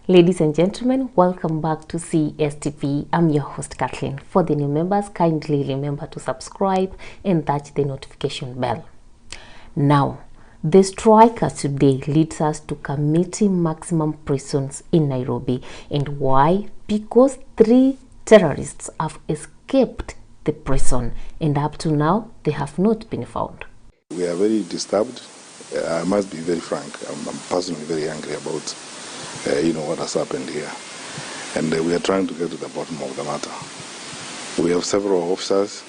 Ladies and gentlemen, welcome back to CSTV. I'm your host Kathleen. For the new members, kindly remember to subscribe and touch the notification bell. Now, the striker today leads us to Kamiti maximum prisons in Nairobi. And why? Because 3 terrorists have escaped the prison, and up to now they have not been found. We are very disturbed. I must be very frank. I'm personally very angry about what has happened here, and we are trying to get to the bottom of the matter. We have several officers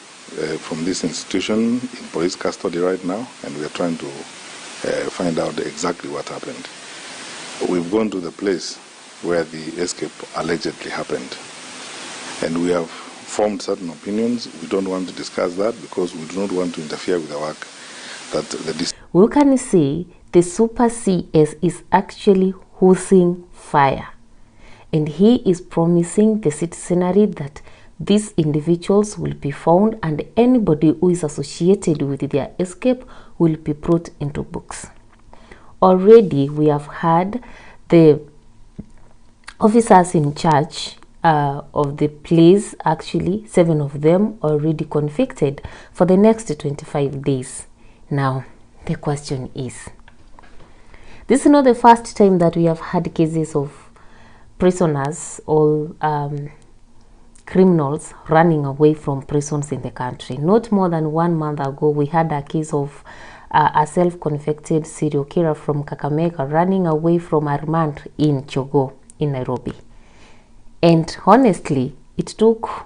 from this institution in police custody right now, and we are trying to find out exactly what happened. We've gone to the place where the escape allegedly happened, and we have formed certain opinions. We don't want to discuss that because we do not want to interfere with the work that the we can see the Super CS is actually hosting fire, and he is promising the citizenry that these individuals will be found and anybody who is associated with their escape will be brought into books. Already we have had the officers in charge of the place, actually 7 of them already convicted for the next 25 days. Now the question is, this is not the first time that we have had cases of prisoners or criminals running away from prisons in the country. Not more than 1 month ago, we had a case of a self-convicted serial killer from Kakamega running away from a remand in Chogo in Nairobi. And honestly, it took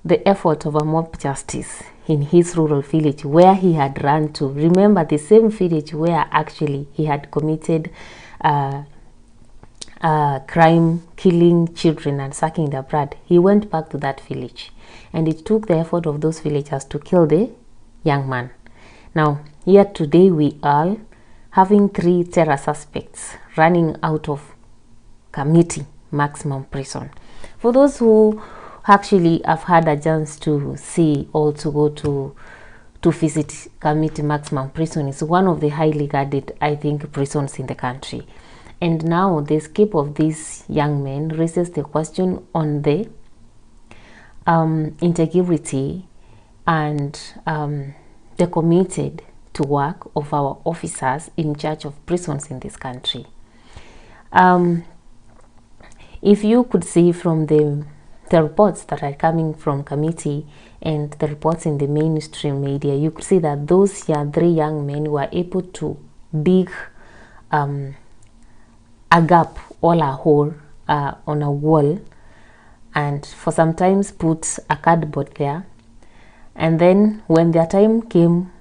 the effort of a mob justice in his rural village where he had run to. Remember, the same village where actually he had committed crime, killing children and sucking their blood. He went back to that village, and it took the effort of those villagers to kill the young man. Now, here today we are having 3 terror suspects running out of Kamiti maximum prison. For those who actually have had a chance to see or to go to visit Kamiti maximum prison, is one of the highly guarded, I think, prisons in the country. And now the escape of these young men raises the question on the integrity and the committed to work of our officers in charge of prisons in this country. If you could see from the reports that are coming from Kamiti and the reports in the mainstream media, you could see that those 3 young men were able to dig a gap or a hole on a wall, and for sometimes put a cardboard there, and then when their time came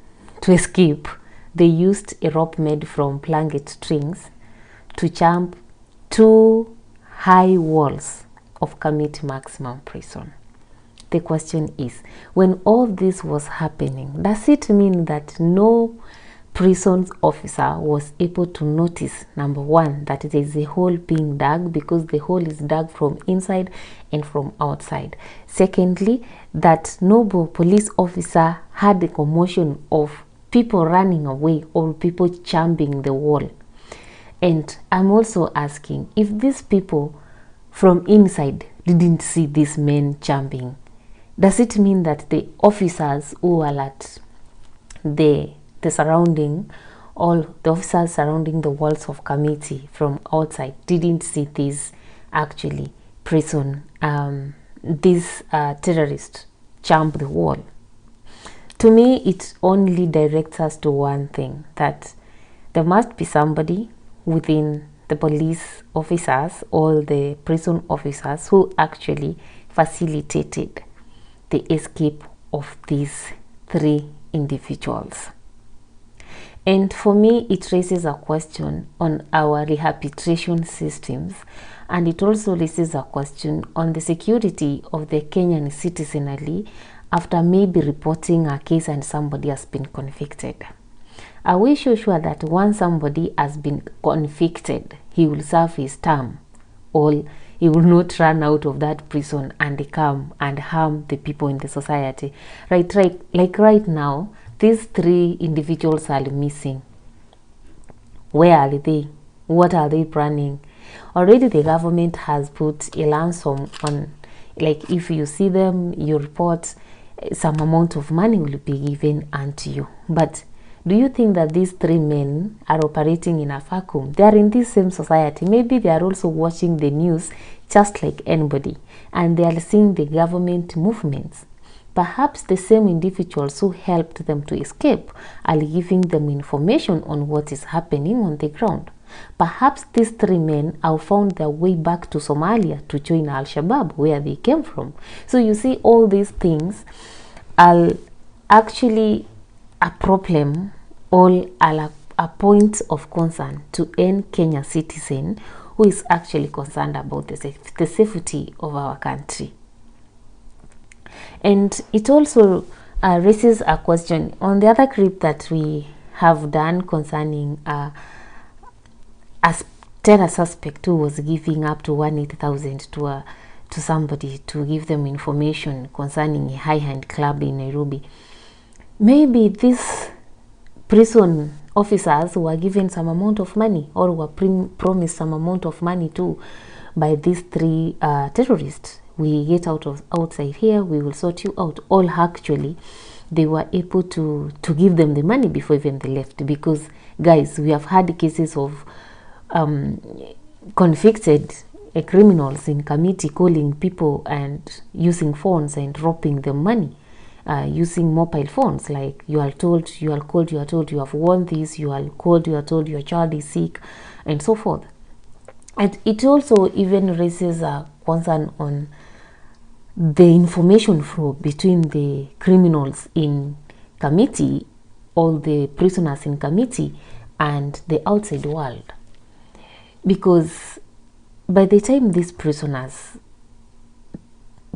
to escape, they used a rope made from blanket strings to jump 2 high walls of Kamiti maximum prison. The question is, when all this was happening, does it mean that no prisons officer was able to notice, number 1, that there is a hole being dug, because the hole is dug from inside and from outside? Secondly, that no police officer had a commotion of people running away or people jumping the wall. And I'm also asking, if these people from inside didn't see these men jumping, does it mean that the officers who are at the surrounding, all the officers surrounding the walls of Kamiti from outside didn't see this actually prison, these terrorists jump the wall? To me, it only directs us to one thing, that there must be somebody within the police officers or the prison officers who actually facilitated the escape of these 3 individuals. And for me, it raises a question on our rehabilitation systems, and it also raises a question on the security of the Kenyan citizenry after maybe reporting a case and somebody has been convicted. Are we sure that once somebody has been convicted, he will serve his term, or he will not run out of that prison and come and harm the people in the society? Like right now, these 3 individuals are missing. Where are they? What are they planning? Already the government has put a ransom on, like if you see them, you report, some amount of money will be given unto you. But do you think that these three men are operating in a vacuum? They are in this same society. Maybe they are also watching the news just like anybody, and they are seeing the government movements. Perhaps the same individuals who helped them to escape are giving them information on what is happening on the ground. Perhaps these three men have found their way back to Somalia to join Al-Shabaab, where they came from. So you see, all these things are actually a problem, all are a point of concern to any Kenyan citizen who is actually concerned about the safety of our country. And it also raises a question on the other clip that we have done concerning a terror suspect who was giving up to 180,000 to somebody to give them information concerning a high-end club in Nairobi. Maybe these prison officers were given some amount of money, or were promised some amount of money too by these three terrorists. We get outside here, we will sort you out. All actually, they were able to give them the money before even they left. Because, guys, we have had cases of convicted criminals in Kamiti calling people and using phones and robbing them money, using mobile phones. Like, you are told, you are called, you are told you have won this, you are called, you are told your child is sick, and so forth. And it also even raises a concern on the information flow between the criminals in Kamiti, all the prisoners in Kamiti, and the outside world. Because by the time these prisoners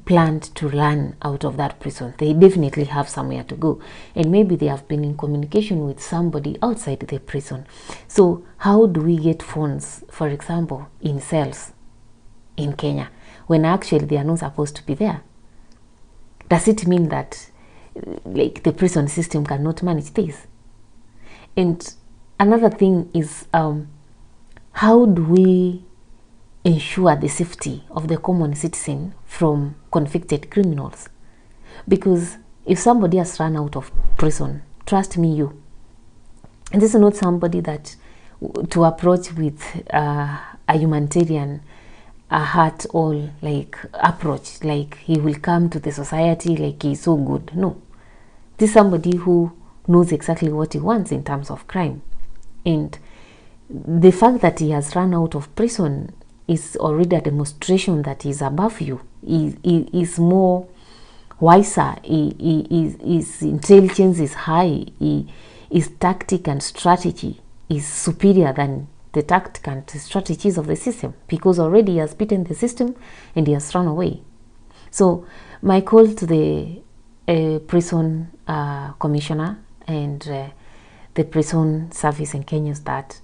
planned to run out of that prison, they definitely have somewhere to go, and maybe they have been in communication with somebody outside the prison. So how do we get phones, for example, in cells in Kenya, when actually they are not supposed to be there? Does it mean that like the prison system cannot manage this? And another thing is, how do we ensure the safety of the common citizen from convicted criminals? Because if somebody has run out of prison, trust me, and this is not somebody that to approach with a humanitarian heart, or like approach, like he will come to the society like he's so good. No, this is somebody who knows exactly what he wants in terms of crime. And the fact that he has run out of prison is already a demonstration that he's above you. He is more wiser, his intelligence is high, his tactic and strategy is superior than the tactic and strategies of the system, because already he has beaten the system and he has run away. So my call to the prison commissioner and the prison service in Kenya is that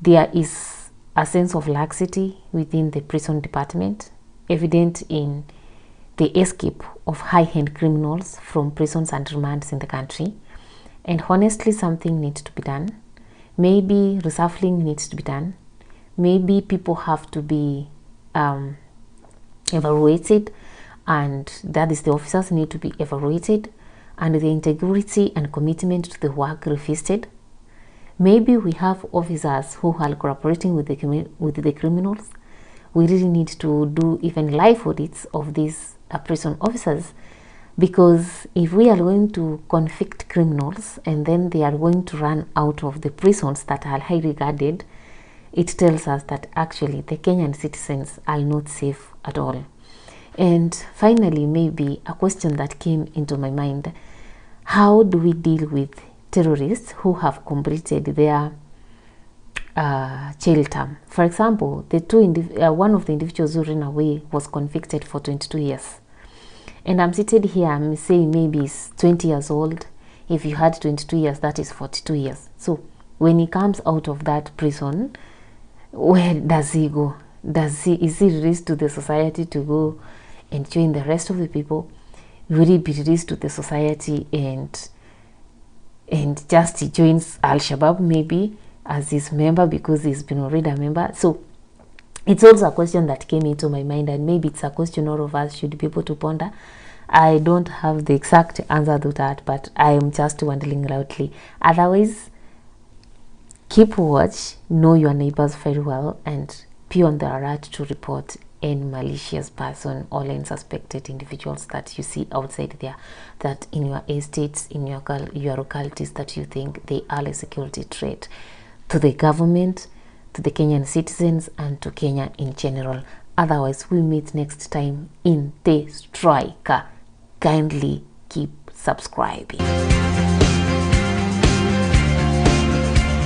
there is a sense of laxity within the prison department, evident in the escape of high-end criminals from prisons and remands in the country. And honestly, something needs to be done. Maybe reshuffling needs to be done. Maybe people have to be evaluated, and that is, the officers need to be evaluated, and the integrity and commitment to the work revisited. Maybe we have officers who are cooperating with the criminals. We really need to do even live audits of these prison officers, because if we are going to convict criminals and then they are going to run out of the prisons that are highly regarded, it tells us that actually the Kenyan citizens are not safe at all. And finally, maybe a question that came into my mind: how do we deal with terrorists who have completed their jail term? For example, one of the individuals who ran away was convicted for 22 years. And I'm seated here, I'm saying maybe he's 20 years old. If you had 22 years, that is 42 years. So when he comes out of that prison, where does he go? Is he released to the society to go and join the rest of the people? Will he be released to the society and just he joins Al-Shabaab maybe as his member, because he's been already a member? So it's also a question that came into my mind, and maybe it's a question all of us should be able to ponder. I don't have the exact answer to that, but I am just wondering loudly. Otherwise, keep watch, know your neighbors very well, and be on the alert to report any malicious person or any suspected individuals that you see outside there, that in your estates, in your localities, that you think they are a security threat to the government, to the Kenyan citizens, and to Kenya in general. Otherwise, we meet next time in The Striker. Kindly keep subscribing.